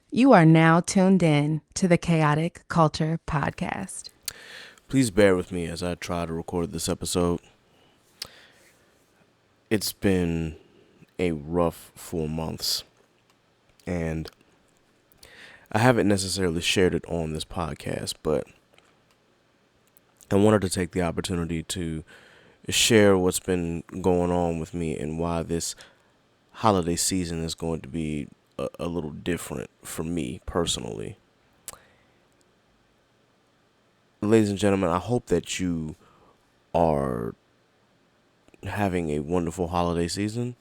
You are now tuned in to the Chaotic Culture Podcast. Please bear with me as I try to record this episode. It's been a rough 4 months, and I haven't necessarily shared it on this podcast, but I wanted to take the opportunity to share what's been going on with me and why this holiday season is going to be a little different for me personally. Ladies and gentlemen, I hope that you are having a wonderful holiday season.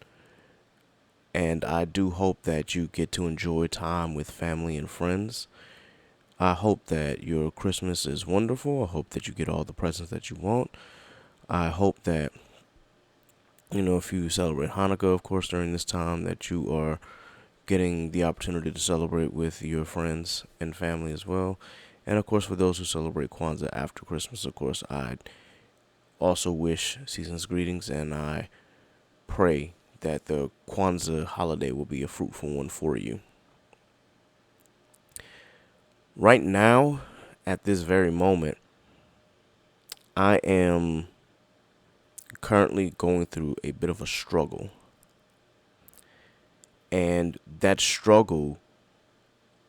And I do hope that you get to enjoy time with family and friends. I hope that your Christmas is wonderful. I hope that you get all the presents that you want. I hope that, if you celebrate Hanukkah, of course, during this time, that you are getting the opportunity to celebrate with your friends and family as well. And of course, for those who celebrate Kwanzaa after Christmas, of course, I also wish season's greetings and I pray that the Kwanzaa holiday will be a fruitful one for you. Right now, at this very moment, I am currently going through a bit of a struggle. And that struggle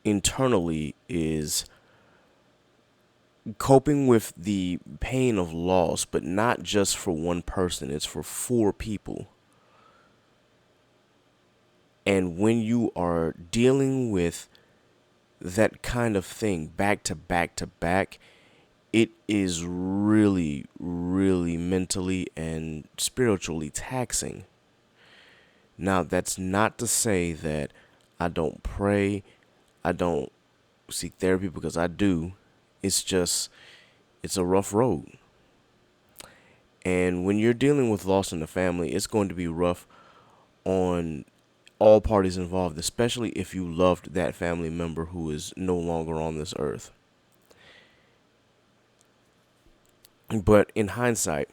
internally is coping with the pain of loss, but not just for one person, it's for four people. And when you are dealing with that kind of thing back to back to back, it is really, really mentally and spiritually taxing. Now, that's not to say that I don't pray, I don't seek therapy, because I do. It's just, it's a rough road. And when you're dealing with loss in the family, it's going to be rough on all parties involved, especially if you loved that family member who is no longer on this earth. But in hindsight,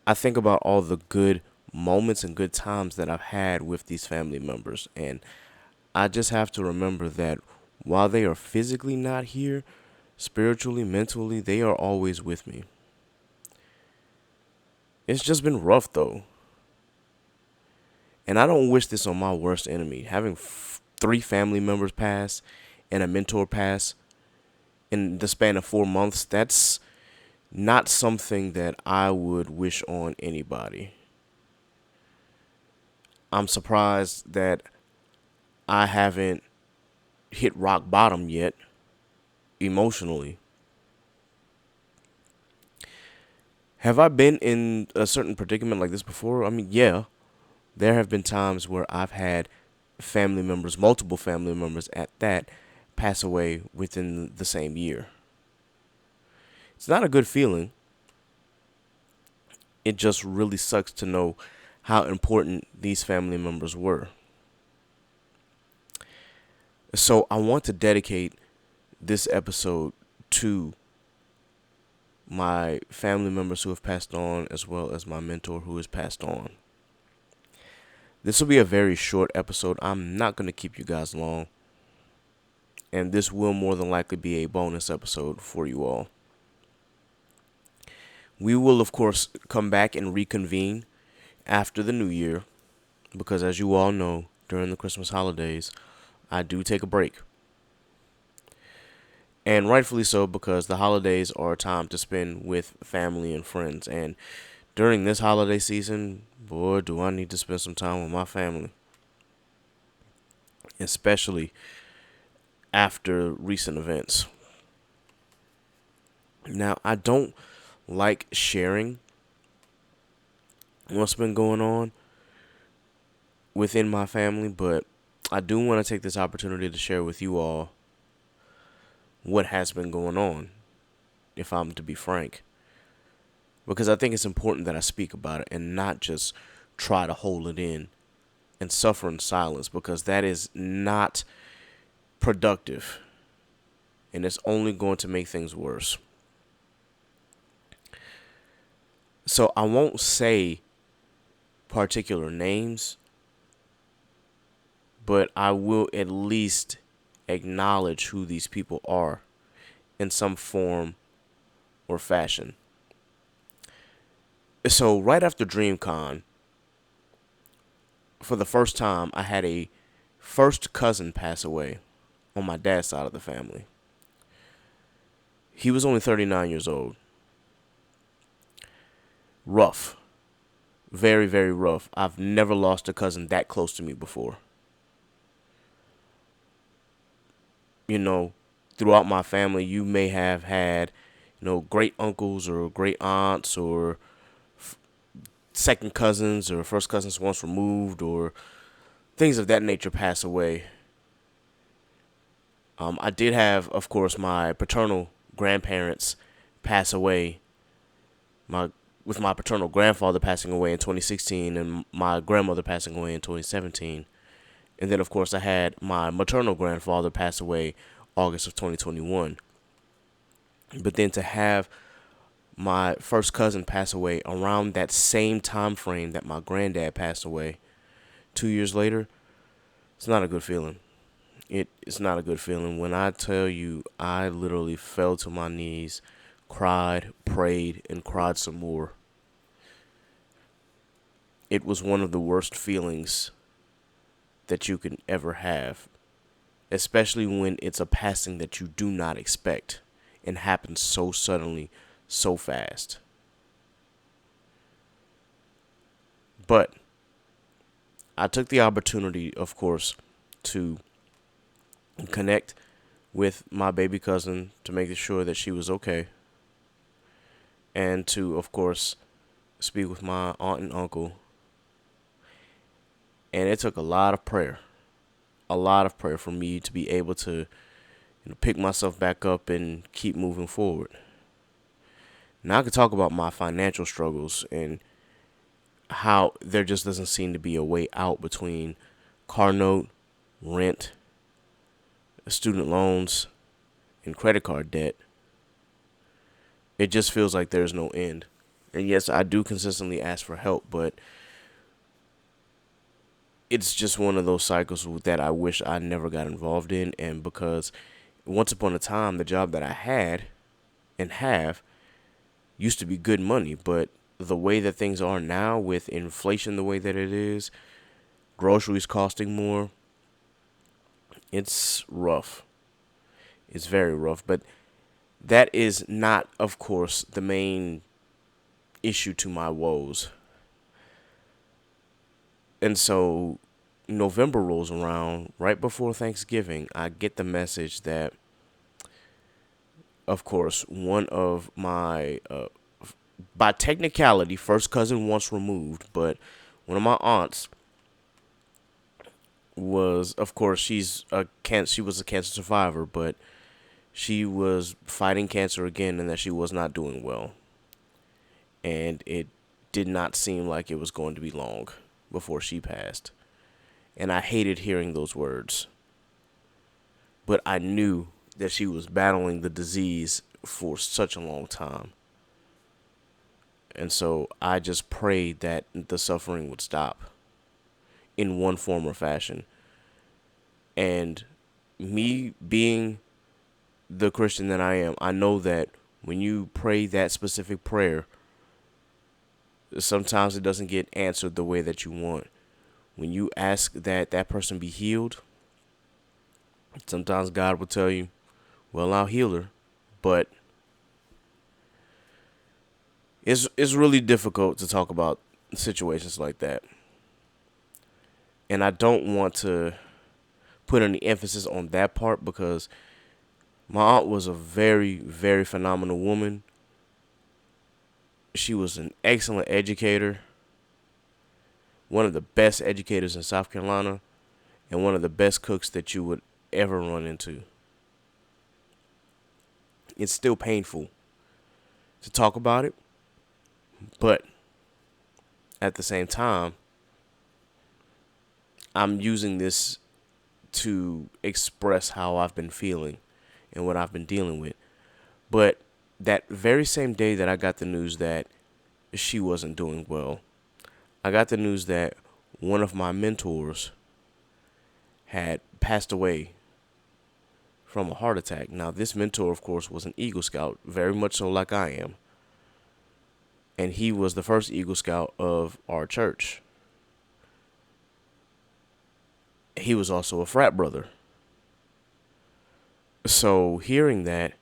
I think about all the good moments and good times that I've had with these family members. And I just have to remember that while they are physically not here, spiritually, mentally, they are always with me. It's just been rough though. And I don't wish this on my worst enemy. Having three family members pass and a mentor pass in the span of 4 months, that's not something that I would wish on anybody. I'm surprised that I haven't hit rock bottom yet emotionally. Have I been in a certain predicament like this before? I mean, yeah. There have been times where I've had family members, multiple family members at that, pass away within the same year. It's not a good feeling. It just really sucks to know how important these family members were. So I want to dedicate this episode to my family members who have passed on, as well as my mentor who has passed on. This will be a very short episode. I'm not going to keep you guys long. And this will more than likely be a bonus episode for you all. We will, of course, come back and reconvene after the new year, because as you all know, during the Christmas holidays, I do take a break. And rightfully so, because the holidays are a time to spend with family and friends. And during this holiday season, boy, do I need to spend some time with my family. Especially after recent events. Now, I don't like sharing what's been going on within my family, but I do want to take this opportunity to share with you all what has been going on, if I'm to be frank. Because I think it's important that I speak about it and not just try to hold it in and suffer in silence, because that is not productive and it's only going to make things worse. So I won't say particular names, but I will at least acknowledge who these people are in some form or fashion. So right after DreamCon, for the first time, I had a first cousin pass away on my dad's side of the family. He was only 39 years old. Rough. Very, very rough. I've never lost a cousin that close to me before. You know, throughout my family, you may have had, great uncles or great aunts or second cousins or first cousins once removed or things of that nature pass away. I did have, of course, my paternal grandparents pass away. With my paternal grandfather passing away in 2016 and my grandmother passing away in 2017. And then, of course, I had my maternal grandfather pass away August of 2021. But then to have my first cousin pass away around that same time frame that my granddad passed away 2 years later, it's not a good feeling. It's not a good feeling. When I tell you, I literally fell to my knees, cried, prayed, and cried some more. It was one of the worst feelings that you can ever have, especially when it's a passing that you do not expect and happens so suddenly, so fast. But I took the opportunity, of course, to connect with my baby cousin to make sure that she was okay, and to, of course, speak with my aunt and uncle. And it took a lot of prayer for me to be able to pick myself back up and keep moving forward. Now I could talk about my financial struggles and how there just doesn't seem to be a way out between car note, rent, student loans, and credit card debt. It just feels like there's no end. And yes, I do consistently ask for help, but it's just one of those cycles that I wish I never got involved in. And because once upon a time, the job that I had and have used to be good money, but the way that things are now with inflation the way that it is, groceries costing more, it's rough. It's very rough. But that is not, of course, the main issue to my woes. And so November rolls around right before Thanksgiving. I get the message that, of course, one of my, by technicality, first cousin once removed, but one of my aunts was, of course, she was a cancer survivor, but she was fighting cancer again and that she was not doing well. And it did not seem like it was going to be long before she passed. And I hated hearing those words. But I knew that she was battling the disease for such a long time. And so I just prayed that the suffering would stop in one form or fashion. And me being the Christian that I am, I know that when you pray that specific prayer, sometimes it doesn't get answered the way that you want. When you ask that that person be healed, sometimes God will tell you, well, I'll heal her. But it's really difficult to talk about situations like that. And I don't want to put any emphasis on that part because my aunt was a very, very phenomenal woman. She was an excellent educator, one of the best educators in South Carolina, and one of the best cooks that you would ever run into. It's still painful to talk about it, but at the same time, I'm using this to express how I've been feeling and what I've been dealing with. But that very same day that I got the news that she wasn't doing well, I got the news that one of my mentors had passed away from a heart attack. Now, this mentor, of course, was an Eagle Scout, very much so like I am. And he was the first Eagle Scout of our church. He was also a frat brother. So hearing that,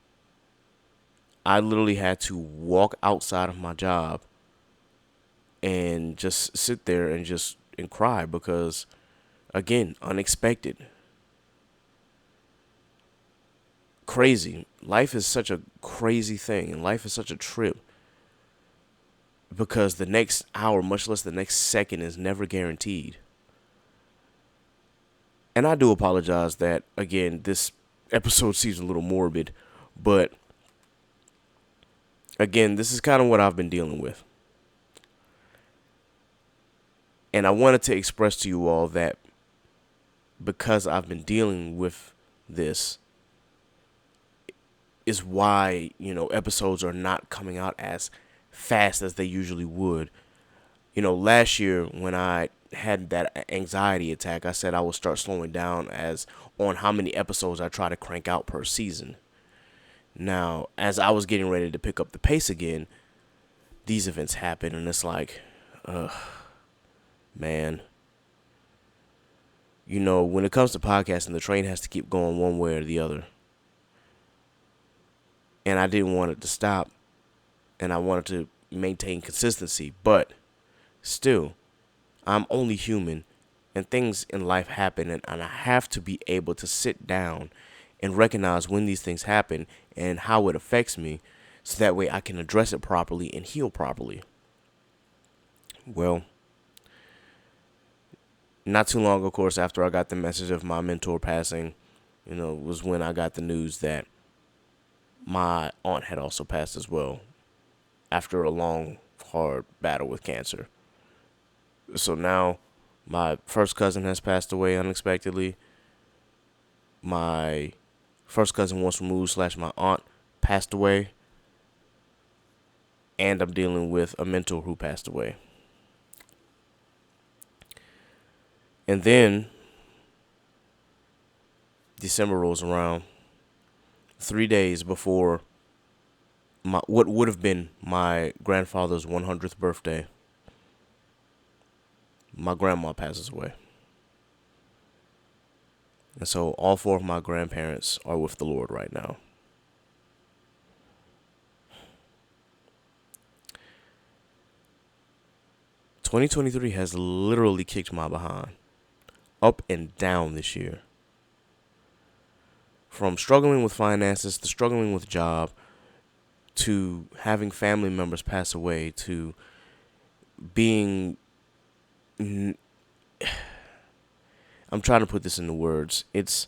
I literally had to walk outside of my job and just sit there and cry because, again, unexpected. Crazy. Life is such a crazy thing, and life is such a trip because the next hour, much less the next second, is never guaranteed. And I do apologize that, again, this episode seems a little morbid, but again, this is kind of what I've been dealing with. And I wanted to express to you all that because I've been dealing with this is why, episodes are not coming out as fast as they usually would. Last year when I had that anxiety attack, I said I would start slowing down as on how many episodes I try to crank out per season. Now, as I was getting ready to pick up the pace again, these events happen, and it's like, man. When it comes to podcasting, the train has to keep going one way or the other. And I didn't want it to stop, and I wanted to maintain consistency, but still, I'm only human, and things in life happen, and I have to be able to sit down and recognize when these things happen and how it affects me, so that way I can address it properly and heal properly. Well, not too long, of course, after I got the message of my mentor passing, was when I got the news that my aunt had also passed as well after a long, hard battle with cancer. So now my first cousin has passed away unexpectedly. My first cousin once removed / my aunt passed away. And I'm dealing with a mentor who passed away. And then December rolls around, 3 days before what would have been my grandfather's 100th birthday. My grandma passes away. And so all 4 of my grandparents are with the Lord right now. "2023 has literally kicked my behind, up and down this year. From struggling with finances to struggling with job to having family members pass away to being... I'm trying to put this into words. It's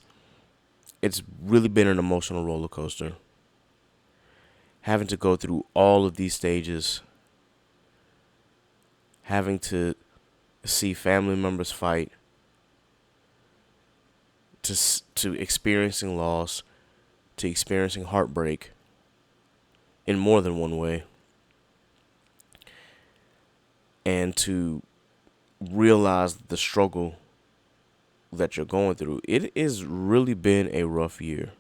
really been an emotional roller coaster. Having to go through all of these stages, having to see family members fight, to experiencing loss, to experiencing heartbreak in more than one way, and to realize the struggle that you're going through. It has really been a rough year.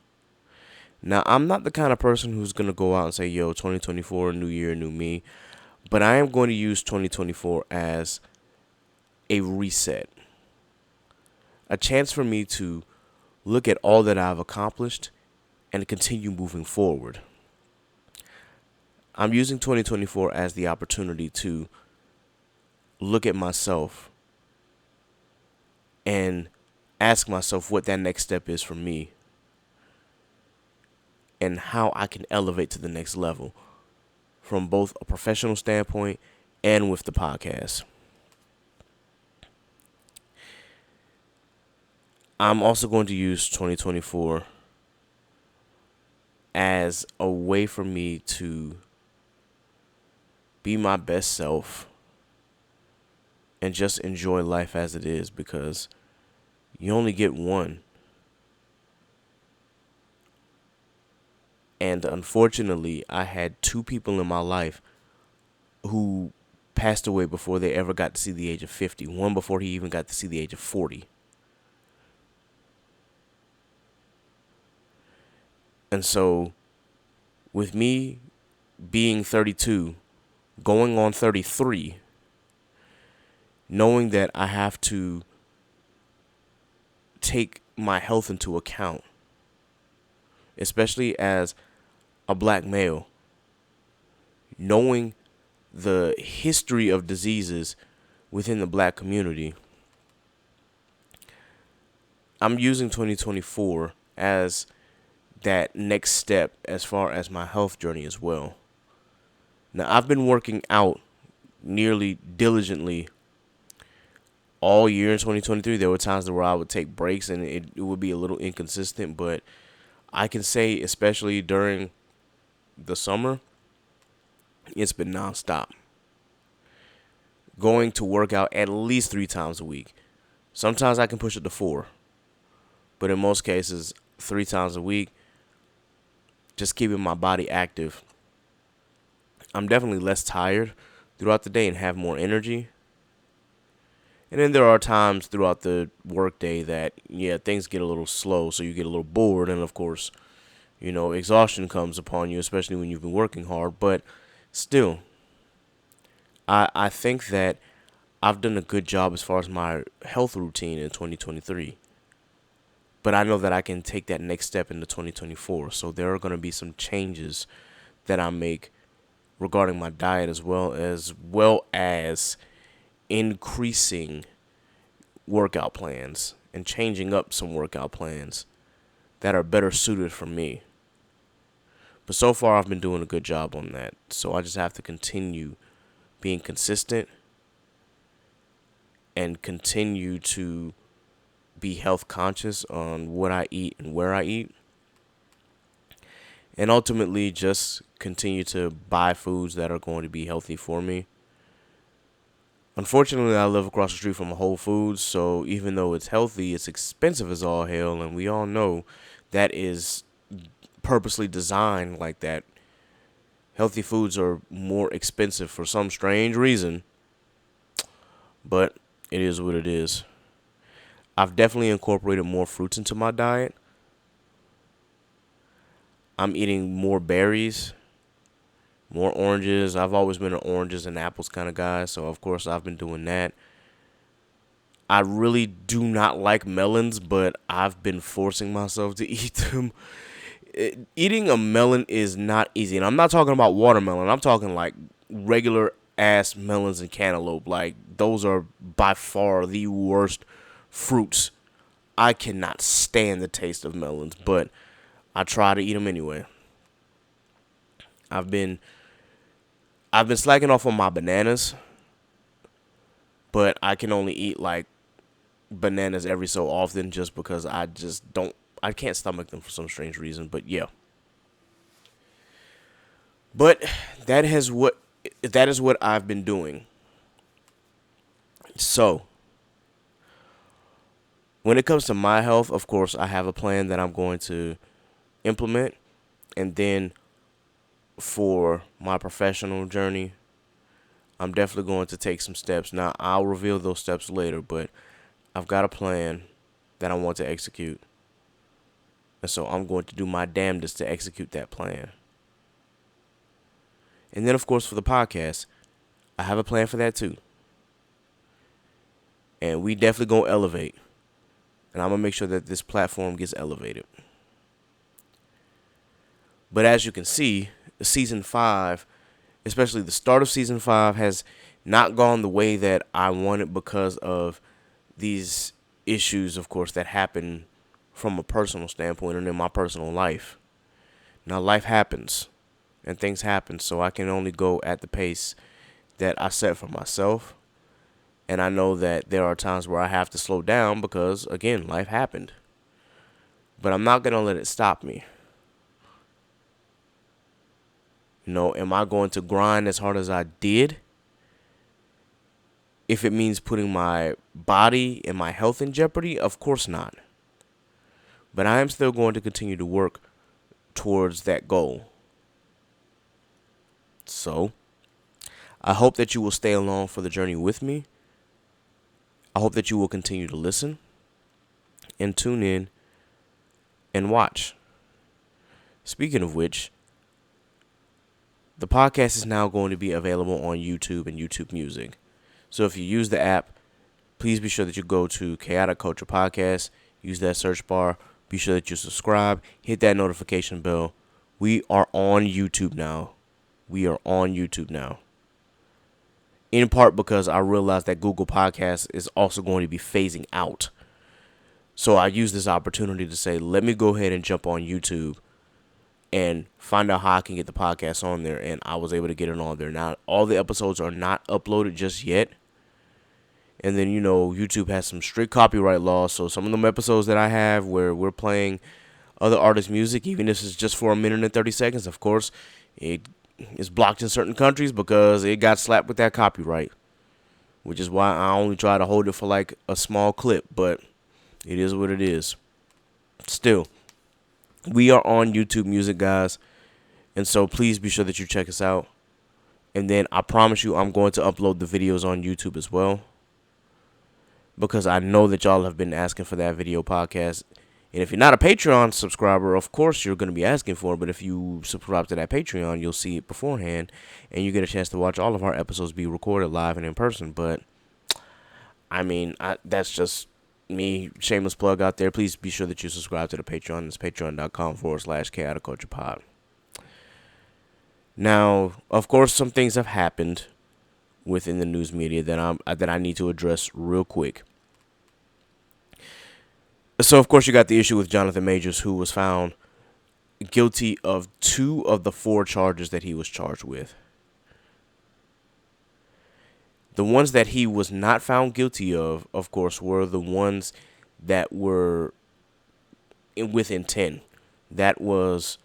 Now, I'm not the kind of person who's going to go out and say, 2024, new year, new me. But I am going to use 2024 as a reset. A chance for me to look at all that I've accomplished and continue moving forward. I'm using 2024 as the opportunity to look at myself and ask myself what that next step is for me and how I can elevate to the next level from both a professional standpoint and with the podcast. I'm also going to use 2024 as a way for me to be my best self and just enjoy life as it is, because you only get one. And unfortunately, I had 2 people in my life who passed away before they ever got to see the age of 50. One before he even got to see the age of 40. And so with me being 32, going on 33, knowing that I have to take my health into account, especially as a black male, knowing the history of diseases within the black community, I'm using 2024 as that next step as far as my health journey as well. Now, I've been working out nearly diligently all year in 2023. There were times where I would take breaks and it would be a little inconsistent, but I can say, especially during the summer, it's been nonstop. Going to work out at least 3 times a week. Sometimes I can push it to 4, but in most cases, 3 times a week, just keeping my body active. I'm definitely less tired throughout the day and have more energy. And then there are times throughout the workday that, things get a little slow, so you get a little bored, and of course, exhaustion comes upon you, especially when you've been working hard. But still, I think that I've done a good job as far as my health routine in 2023. But I know that I can take that next step into 2024. So there are going to be some changes that I make regarding my diet as increasing workout plans and changing up some workout plans that are better suited for me. But so far I've been doing a good job on that. So I just have to continue being consistent and continue to be health conscious on what I eat and where I eat. And ultimately just continue to buy foods that are going to be healthy for me. Unfortunately, I live across the street from a Whole Foods, so even though it's healthy, it's expensive as all hell, and we all know that is purposely designed like that. Healthy foods are more expensive for some strange reason, but it is what it is. I've definitely incorporated more fruits into my diet. I'm eating more berries, more oranges. I've always been an oranges and apples kind of guy, so of course I've been doing that. I really do not like melons, but I've been forcing myself to eat them. Eating a melon is not easy, and I'm not talking about watermelon. I'm talking like regular ass melons and cantaloupe. Like, those are by far the worst fruits. I cannot stand the taste of melons, but I try to eat them anyway. I've been slacking off on my bananas, but I can only eat like bananas every so often just because I can't stomach them for some strange reason. But yeah. But that is what I've been doing. So, when it comes to my health, of course, I have a plan that I'm going to implement. And then for my professional journey, I'm definitely going to take some steps. Now, I'll reveal those steps later, but I've got a plan that I want to execute. And so I'm going to do my damnedest to execute that plan. And then, of course, for the podcast, I have a plan for that too. And we definitely going to elevate. And I'm going to make sure that this platform gets elevated. But as you can see, season 5, especially the start of season 5, has not gone the way that I wanted because of these issues, of course, that happen from a personal standpoint and in my personal life. Now, life happens and things happen, so I can only go at the pace that I set for myself. And I know that there are times where I have to slow down because, again, life happened. But I'm not going to let it stop me. Am I going to grind as hard as I did? If it means putting my body and my health in jeopardy, of course not. But I am still going to continue to work towards that goal. So, I hope that you will stay along for the journey with me. I hope that you will continue to listen and tune in and watch. Speaking of which, the podcast is now going to be available on YouTube and YouTube Music. So if you use the app, please be sure that you go to Chaotic Culture Podcast, use that search bar, be sure that you subscribe, hit that notification bell. We are on YouTube now. In part because I realized that Google Podcasts is also going to be phasing out. So I use this opportunity to say, let me go ahead and jump on YouTube and find out how I can get the podcast on there. And I was able to get it on there. Now, all the episodes are not uploaded just yet. And then, YouTube has some strict copyright laws. So some of them episodes that I have where we're playing other artists' music, even if it's just for a minute and 30 seconds, of course, it is blocked in certain countries because it got slapped with that copyright. Which is why I only try to hold it for like a small clip. But it is what it is. Still, we are on YouTube Music, guys. And so please be sure that you check us out. And then I promise you I'm going to upload the videos on YouTube as well. Because I know that y'all have been asking for that video podcast. And if you're not a Patreon subscriber, of course you're going to be asking for it. But if you subscribe to that Patreon, you'll see it beforehand. And you get a chance to watch all of our episodes be recorded live and in person. But, that's just me, shameless plug out there. Please be sure that you subscribe to the Patreon. It's patreon.com/Chaotic Culture Pod. Now, of course, some things have happened within the news media that I need to address real quick. So, of course, you got the issue with Jonathan Majors, who was found guilty of 2 of the 4 charges that he was charged with. The ones that he was not found guilty of course, were the ones that were with intent. That was,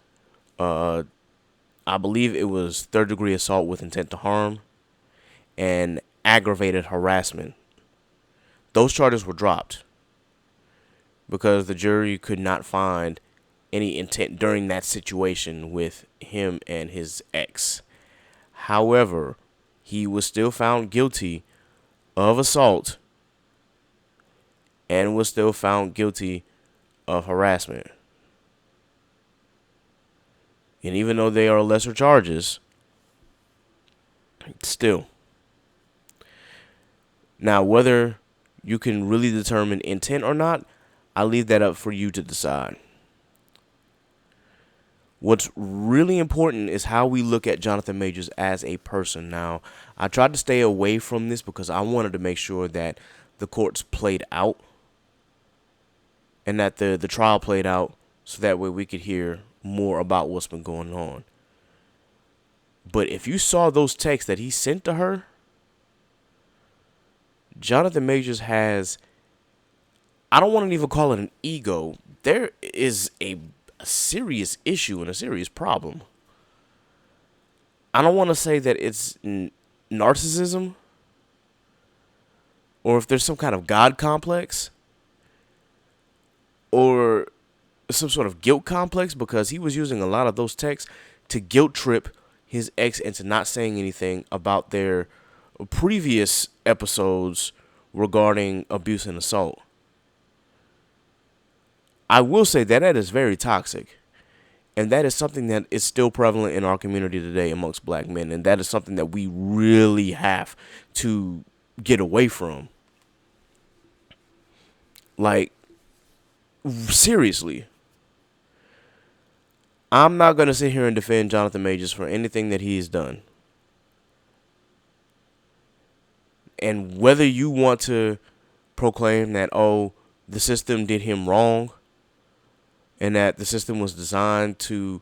I believe it was 3rd-degree assault with intent to harm and aggravated harassment. Those charges were dropped because the jury could not find any intent during that situation with him and his ex. However, he was still found guilty of assault and was still found guilty of harassment. And even though they are lesser charges, still. Now, whether you can really determine intent or not, I leave that up for you to decide. What's really important is how we look at Jonathan Majors as a person. Now, I tried to stay away from this because I wanted to make sure that the courts played out and that the trial played out so that way we could hear more about what's been going on. But if you saw those texts that he sent to her, Jonathan Majors has, I don't want to even call it an ego. There is a serious issue and a serious problem. I don't want to say that it's narcissism or if there's some kind of God complex or some sort of guilt complex, because he was using a lot of those texts to guilt trip his ex into not saying anything about their previous episodes regarding abuse and assault. I will say that is very toxic. And that is something that is still prevalent in our community today amongst black men. And that is something that we really have to get away from. Like, seriously. I'm not going to sit here and defend Jonathan Majors for anything that he's done. And whether you want to proclaim that, the system did him wrong, and that the system was designed to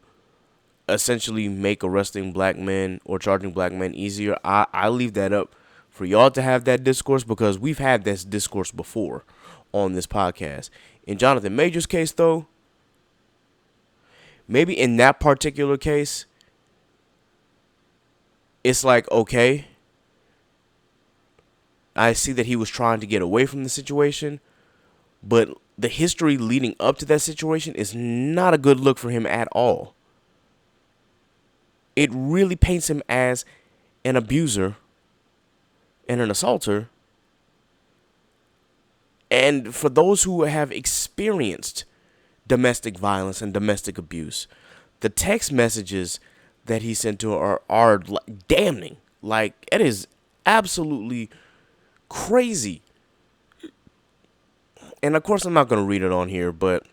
essentially make arresting black men or charging black men easier, I leave that up for y'all to have that discourse, because we've had this discourse before on this podcast. In Jonathan Majors' case, though, maybe in that particular case, it's like, okay, I see that he was trying to get away from the situation, but the history leading up to that situation is not a good look for him at all. It really paints him as an abuser and an assaulter. And for those who have experienced domestic violence and domestic abuse, the text messages that he sent to her are like damning. Like, it is absolutely crazy. And of course, I'm not going to read it on here, but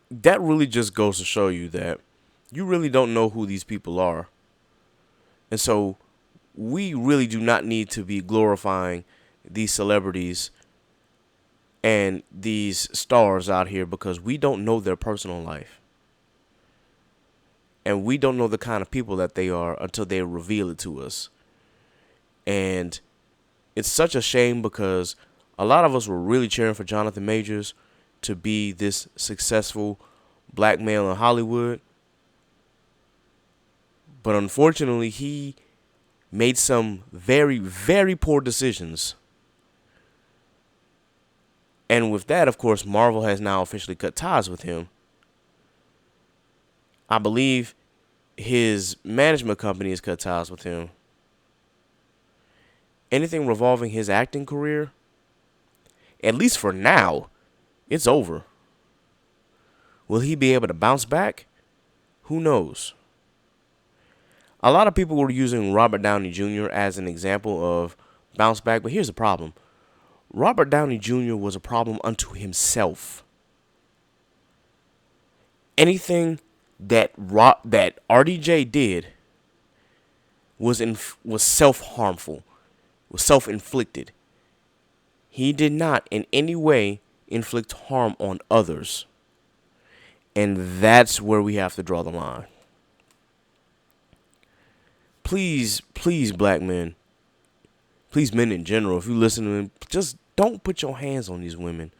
that really just goes to show you that you really don't know who these people are. And so we really do not need to be glorifying these celebrities and these stars out here because we don't know their personal life. And we don't know the kind of people that they are until they reveal it to us. And it's such a shame because a lot of us were really cheering for Jonathan Majors to be this successful black male in Hollywood. But unfortunately, he made some very, very poor decisions. And with that, of course, Marvel has now officially cut ties with him. I believe his management company has cut ties with him. Anything revolving his acting career, at least for now, it's over. Will he be able to bounce back? Who knows? A lot of people were using Robert Downey Jr. as an example of bounce back, but here's the problem. Robert Downey Jr. was a problem unto himself. Anything that RDJ did was self-harmful, was self-inflicted. He did not in any way inflict harm on others. And that's where we have to draw the line. Please, please, black men, please, men in general, if you listen to them, just don't put your hands on these women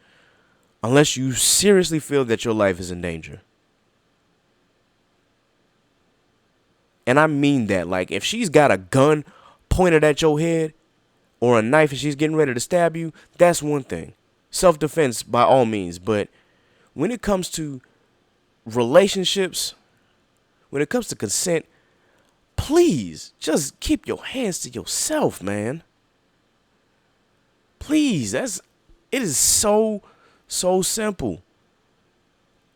unless you seriously feel that your life is in danger. And I mean that. Like, if she's got a gun pointed at your head or a knife and she's getting ready to stab you, that's one thing. Self-defense by all means. But when it comes to relationships, when it comes to consent, please just keep your hands to yourself, man. Please, it is so simple.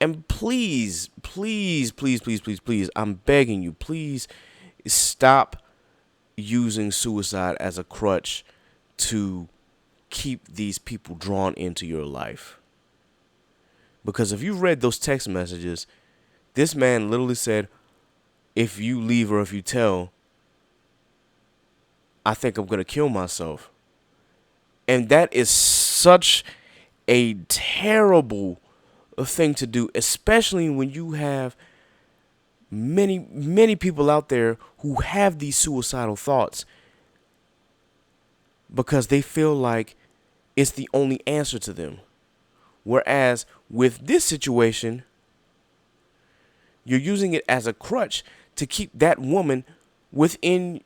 And please, please, please, please, please, please, I'm begging you, please stop using suicide as a crutch to keep these people drawn into your life. Because if you've read those text messages, this man literally said, if you leave or if you tell, I think I'm going to kill myself. And that is such a terrible thing to do, especially when you have many people out there who have these suicidal thoughts because they feel like it's the only answer to them. Whereas with this situation, you're using it as a crutch to keep that woman within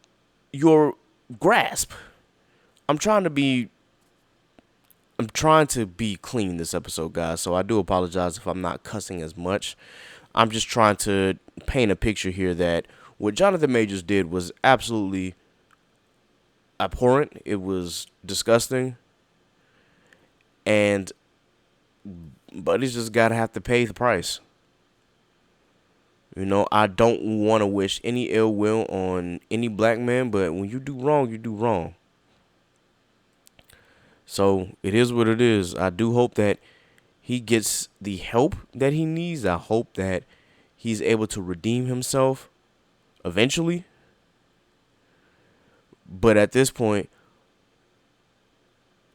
your grasp. I'm trying to be clean this episode, guys, so I do apologize if I'm not cussing as much. I'm just trying to paint a picture here that what Jonathan Majors did was absolutely abhorrent. It was disgusting. But he's just gotta have to pay the price. You know, I don't want to wish any ill will on any black man, but when you do wrong, you do wrong. So it is what it is. I do hope that he gets the help that he needs. I hope that he's able to redeem himself eventually. But at this point,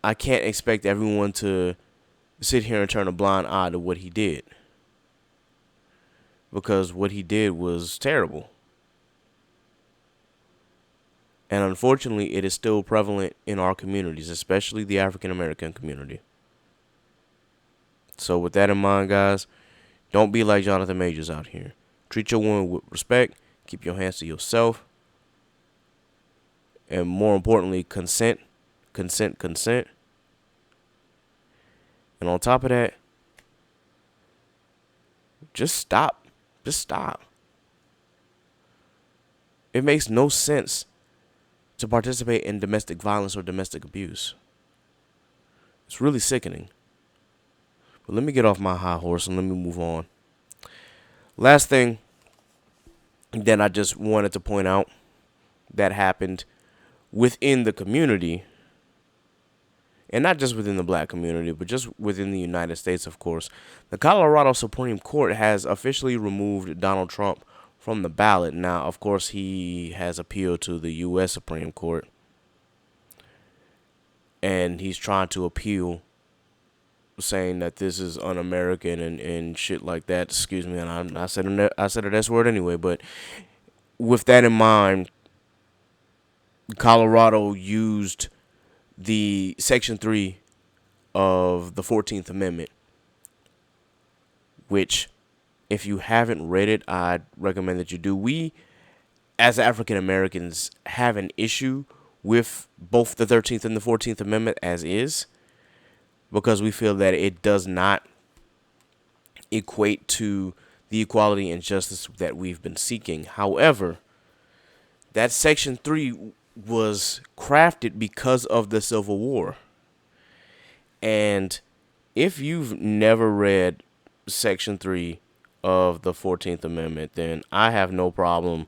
I can't expect everyone to sit here and turn a blind eye to what he did. Because what he did was terrible. And unfortunately, it is still prevalent in our communities, especially the African American community. So with that in mind, guys, don't be like Jonathan Majors out here. Treat your woman with respect. Keep your hands to yourself. And more importantly, consent. Consent. And on top of that, just stop. Just stop. It makes no sense to participate in domestic violence or domestic abuse. It's really sickening. But let me get off my high horse and let me move on. Last thing that I just wanted to point out that happened within the community, and not just within the black community, but just within the United States, of course. The Colorado Supreme Court has officially removed Donald Trump from the ballot. Now, of course, he has appealed to the U.S. Supreme Court, and he's trying to appeal, saying that this is un-American and shit like that. Excuse me, and I said an S word anyway. But with that in mind, Colorado used the Section 3 of the 14th Amendment, which, if you haven't read it, I'd recommend that you do. We, as African Americans, have an issue with both the 13th and the 14th Amendment as is, because we feel that it does not equate to the equality and justice that we've been seeking. However, that Section 3 was crafted because of the Civil War. And if you've never read Section 3 of the 14th Amendment, then I have no problem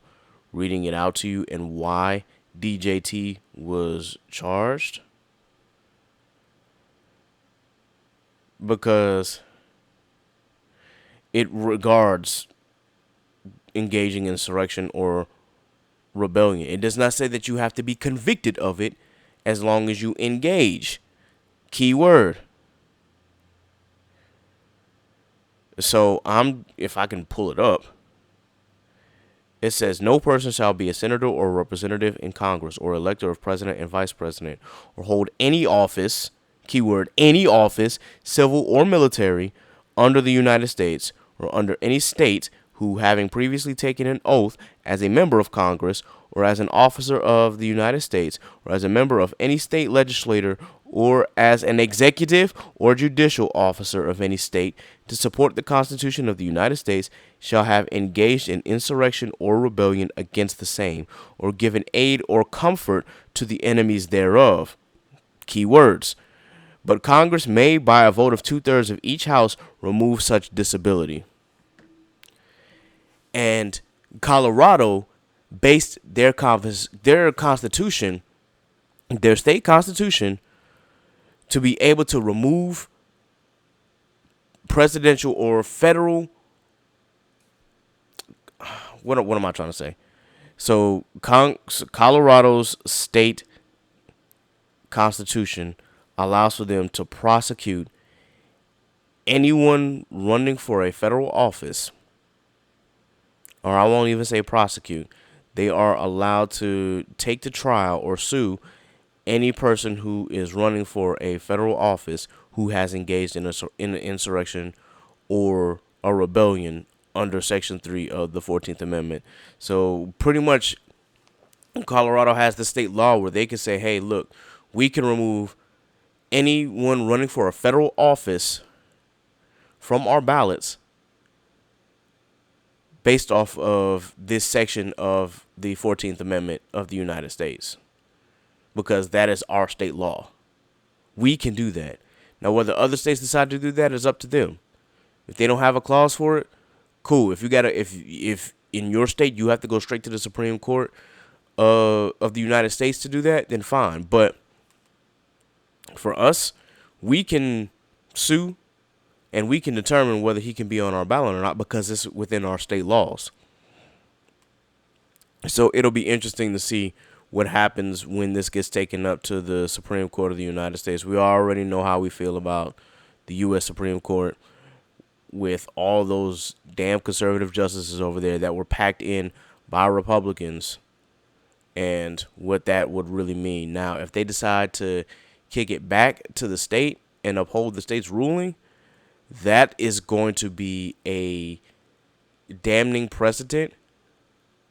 reading it out to you and why DJT was charged. Because it regards engaging in insurrection or rebellion. It does not say that you have to be convicted of it as long as you engage. Key word. So if I can pull it up, it says no person shall be a senator or representative in Congress or elector of president and vice president or hold any office, keyword, any office, civil or military, under the United States or under any state who, having previously taken an oath as a member of Congress or as an officer of the United States or as a member of any state legislature or as an executive or judicial officer of any state to support the Constitution of the United States shall have engaged in insurrection or rebellion against the same or given aid or comfort to the enemies thereof. Key words. But Congress may, by a vote of 2/3 of each house, remove such disability. And Colorado based their constitution, their state constitution, to be able to remove presidential or federal. What am I trying to say? So Colorado's state constitution allows for them to prosecute anyone running for a federal office, or I won't even say prosecute. They are allowed to take to trial or sue any person who is running for a federal office who has engaged in an insurrection or a rebellion under Section 3 of the 14th Amendment. So pretty much Colorado has the state law where they can say, hey, look, we can remove anyone running for a federal office from our ballots based off of this section of the 14th Amendment of the United States, because that is our state law. We can do that. Now, whether other states decide to do that is up to them. If they don't have a clause for it, cool. If in your state you have to go straight to the Supreme Court of the United States to do that, then fine. But for us, we can sue and we can determine whether he can be on our ballot or not because it's within our state laws. So it'll be interesting to see what happens when this gets taken up to the Supreme Court of the United States. We already know how we feel about the U.S. Supreme Court with all those damn conservative justices over there that were packed in by Republicans and what that would really mean. Now, if they decide to kick it back to the state and uphold the state's ruling, that is going to be a damning precedent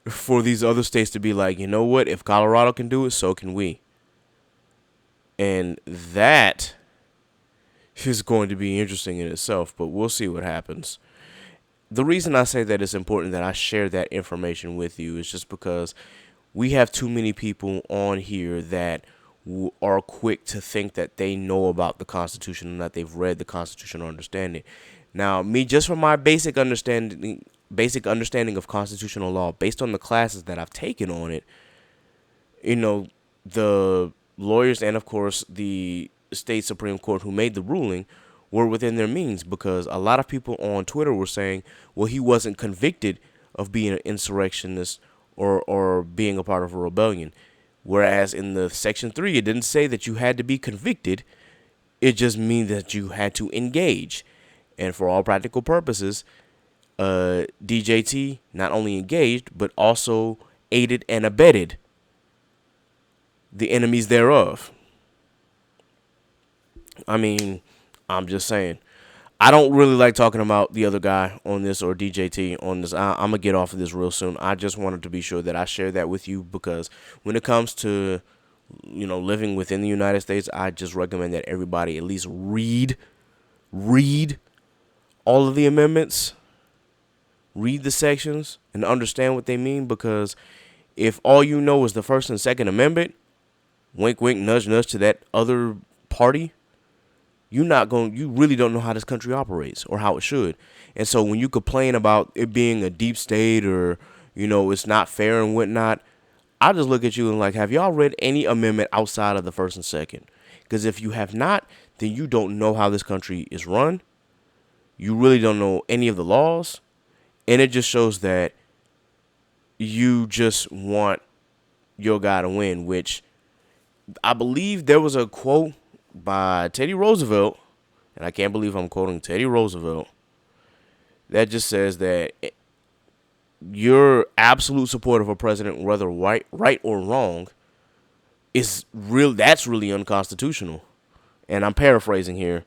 for these other states to be like, you know what, if Colorado can do it, so can we. And that is going to be interesting in itself, but we'll see what happens. The reason I say that it's important that I share that information with you is just because we have too many people on here that are quick to think that they know about the Constitution and that they've read the Constitution or understand it. Now, me, just from my basic understanding basic understanding of constitutional law based on the classes that I've taken on it, the lawyers and, of course, the state Supreme Court who made the ruling were within their means, because a lot of people on Twitter were saying, well, he wasn't convicted of being an insurrectionist or being a part of a rebellion. Whereas in the Section 3, it didn't say that you had to be convicted. It just means that you had to engage. And for all practical purposes, DJT not only engaged, but also aided and abetted the enemies thereof. I mean, I'm just saying. I don't really like talking about the other guy on this, or DJT on this. I'm going to get off of this real soon. I just wanted to be sure that I share that with you, because when it comes to, living within the United States, I just recommend that everybody at least read all of the amendments, read the sections, and understand what they mean, because if all you know is the First and Second Amendment, wink, wink, nudge, nudge to that other party, you really don't know how this country operates or how it should. And so when you complain about it being a deep state, or, it's not fair and whatnot, I just look at you and have y'all read any amendment outside of the First and Second? Because if you have not, then you don't know how this country is run. You really don't know any of the laws. And it just shows that you just want your guy to win, which I believe there was a quote by Teddy Roosevelt, and I can't believe I'm quoting Teddy Roosevelt, that just says that your absolute support of a president, whether right or wrong, that's really unconstitutional. And I'm paraphrasing here,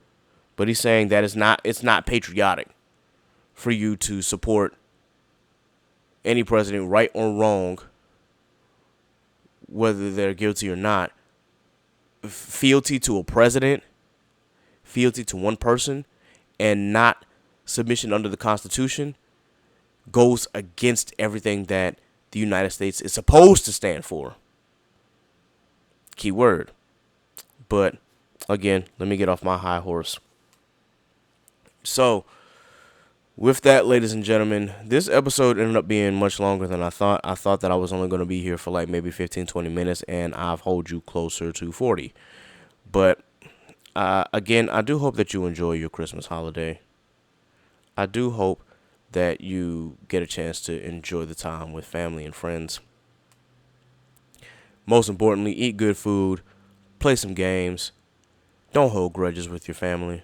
but he's saying that it's not patriotic for you to support any president, right or wrong, whether they're guilty or not. Fealty to a president, fealty to one person, and not submission under the Constitution goes against everything that the United States is supposed to stand for. Key word. But again, let me get off my high horse. So, with that, ladies and gentlemen, this episode ended up being much longer than I thought. I thought that I was only going to be here for maybe 15, 20 minutes, and I've hold you closer to 40. But, again, I do hope that you enjoy your Christmas holiday. I do hope that you get a chance to enjoy the time with family and friends. Most importantly, eat good food, play some games, don't hold grudges with your family.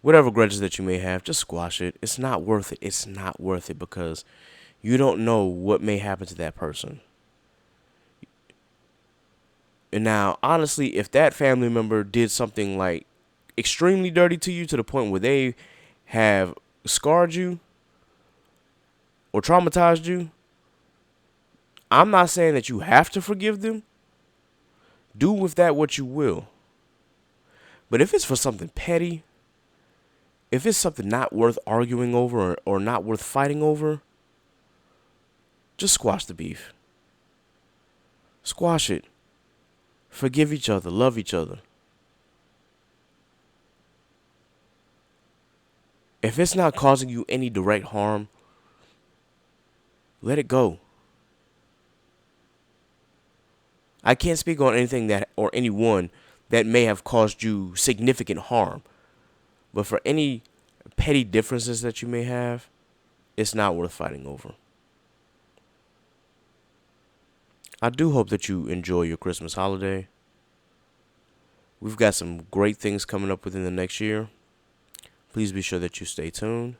Whatever grudges that you may have, just squash it. It's not worth it. It's not worth it, because you don't know what may happen to that person. And now, honestly, if that family member did something extremely dirty to you, to the point where they have scarred you or traumatized you, I'm not saying that you have to forgive them. Do with that what you will. But if it's for something petty, if it's something not worth arguing over, or not worth fighting over, just squash the beef. Squash it. Forgive each other. Love each other. If it's not causing you any direct harm, let it go. I can't speak on anything that, or anyone that may have caused you significant harm. But for any petty differences that you may have, it's not worth fighting over. I do hope that you enjoy your Christmas holiday. We've got some great things coming up within the next year. Please be sure that you stay tuned.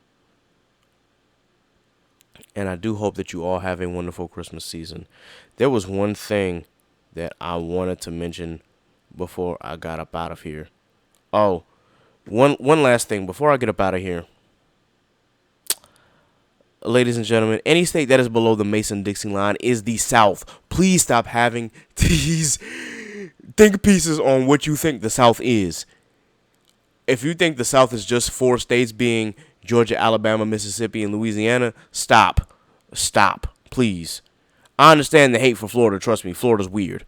And I do hope that you all have a wonderful Christmas season. There was one thing that I wanted to mention before I got up out of here. Oh, one last thing before I get up out of here. Ladies and gentlemen, any state that is below the Mason-Dixon line is the South. Please stop having these think pieces on what you think the South is. If you think the South is just 4 states, being Georgia, Alabama, Mississippi, and Louisiana, stop. Stop, please. I understand the hate for Florida. Trust me, Florida's weird.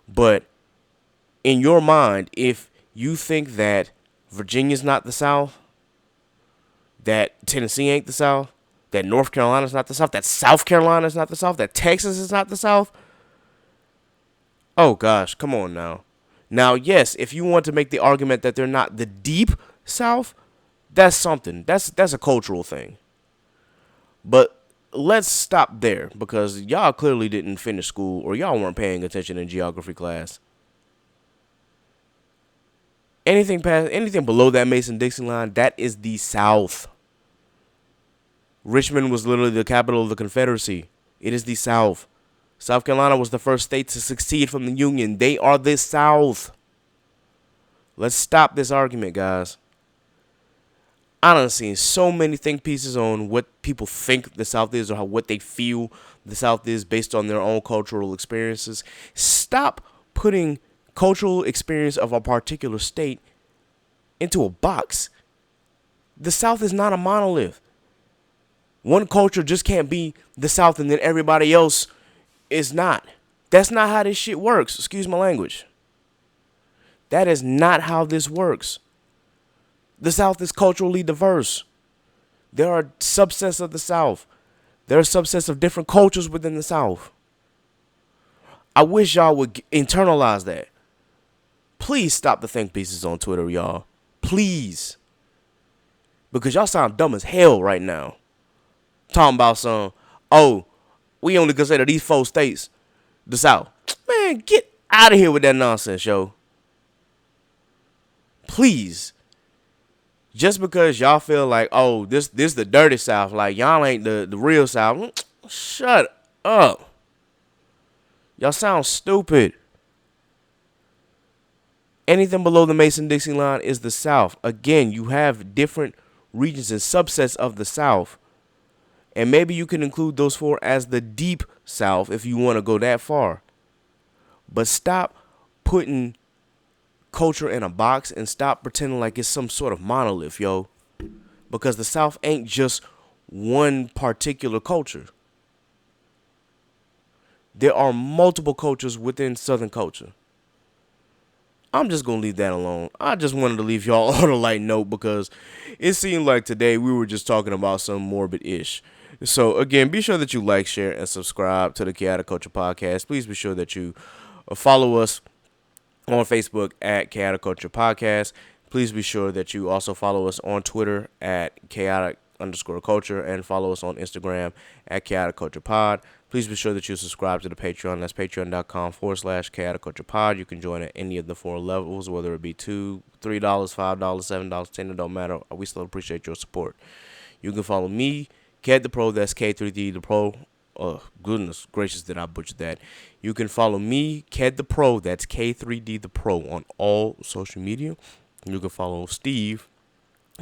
But in your mind, if you think that Virginia's not the South, that Tennessee ain't the South, That North Carolina is not the South? That South Carolina is not the South? That Texas is not the South? Oh, gosh, come on now. Now, yes, if you want to make the argument that they're not the deep South, that's something. That's a cultural thing. But let's stop there because y'all clearly didn't finish school or y'all weren't paying attention in geography class. Anything below that Mason-Dixon line, that is the South. Richmond was literally the capital of the Confederacy. It is the South. South Carolina was the first state to secede from the Union. They are the South. Let's stop this argument, guys. I done seen so many think pieces on what people think the South is or what they feel the South is based on their own cultural experiences. Stop putting cultural experience of a particular state into a box. The South is not a monolith. One culture just can't be the South and then everybody else is not. That's not how this shit works. Excuse my language. That is not how this works. The South is culturally diverse. There are subsets of the South. There are subsets of different cultures within the South. I wish y'all would internalize that. Please stop the think pieces on Twitter, y'all. Please. Because y'all sound dumb as hell right now. Talking about some, oh, we only consider these 4 states the South. Man, get out of here with that nonsense, yo. Please. Just because y'all feel like, oh, this the dirty South, like y'all ain't the real South. Shut up. Y'all sound stupid. Anything below the Mason-Dixon line is the South. Again, you have different regions and subsets of the South. And maybe you can include those 4 as the deep South if you want to go that far. But stop putting culture in a box and stop pretending like it's some sort of monolith, yo. Because the South ain't just one particular culture. There are multiple cultures within Southern culture. I'm just going to leave that alone. I just wanted to leave y'all on a light note because it seemed like today we were just talking about some morbid-ish. So, again, be sure that you like, share, and subscribe to the Chaotic Culture Podcast. Please be sure that you follow us on Facebook at Chaotic Culture Podcast. Please be sure that you also follow us on Twitter at Chaotic_Culture and follow us on Instagram at Chaotic Culture Pod. Please be sure that you subscribe to the Patreon. That's patreon.com/Chaotic Culture Pod. You can join at any of the 4 levels, whether it be $2, $3, $5, $7, $10, it don't matter. We still appreciate your support. You can follow me, Ked the Pro, that's K3D the Pro. Oh, goodness gracious, did I butcher that. You can follow me, Ked the Pro, that's K3D the Pro, on all social media. You can follow Steve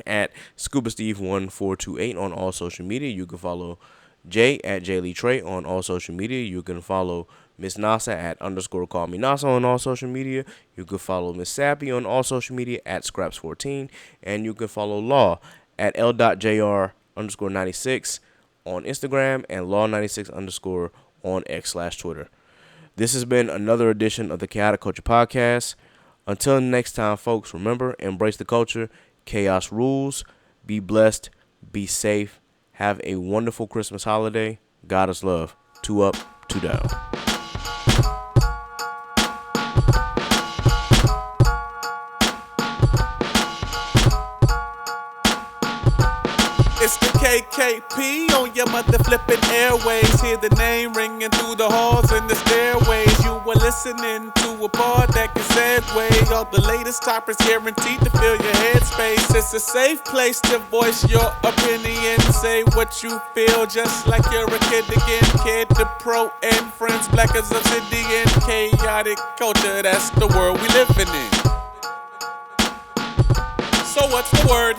at ScubaSteve1428 on all social media. You can follow Jay at JLeeTrey on all social media. You can follow Miss Nasa at _callmenasa on all social media. You can follow Miss Sappy on all social media at Scraps14. And you can follow Law at L.JR_96 on Instagram and Law96_ on X/Twitter. This has been another edition of the Chaotic Culture Podcast. Until next time, folks, remember, embrace the culture. Chaos rules. Be blessed. Be safe. Have a wonderful Christmas holiday. God is love. 2 up, 2 down. It's the KKP on your mother flipping airways. Hear the name ringing through the halls and the stairways. You were listening to a pod that can segue all the latest topics, guaranteed to fill your headspace. It's a safe place to voice your opinion. Say what you feel, just like you're a kid again. Kid the Pro and friends, black as obsidian. Chaotic culture, that's the world we living in. So what's the word?